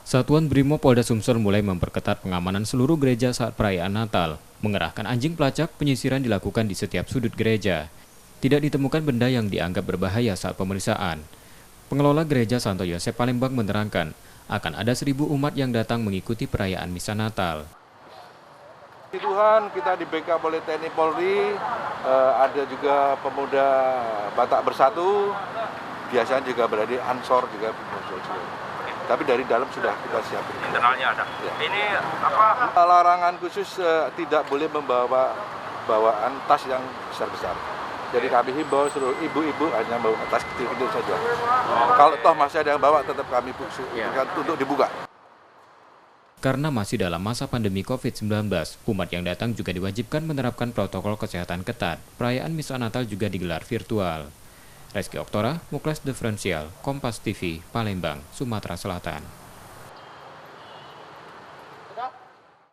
Satuan Brimob Polda Sumsel mulai memperketat pengamanan seluruh gereja saat perayaan Natal. Mengerahkan anjing pelacak, penyisiran dilakukan di setiap sudut gereja. Tidak ditemukan benda yang dianggap berbahaya saat pemeriksaan. Pengelola gereja Santo Yosef Palembang menerangkan, akan ada 1.000 umat yang datang mengikuti perayaan misa Natal. Puji Tuhan, kita di backup oleh TNI Polri, ada juga pemuda Batak Bersatu, biasanya juga berada di Ansor juga muncul juga. Tapi dari dalam sudah kita siapin. Internalnya ada. Ya. Ini apa? Larangan khusus tidak boleh membawa bawaan tas yang besar-besar. Jadi kami himbau seluruh ibu-ibu hanya bawa tas kecil-kecil saja. Kalau toh masih ada yang bawa, tetap kami untuk dibuka. Karena masih dalam masa pandemi COVID-19, umat yang datang juga diwajibkan menerapkan protokol kesehatan ketat. Perayaan misa Natal juga digelar virtual. Reski Oktora, Muklas Diferensial, Kompas TV, Palembang, Sumatera Selatan.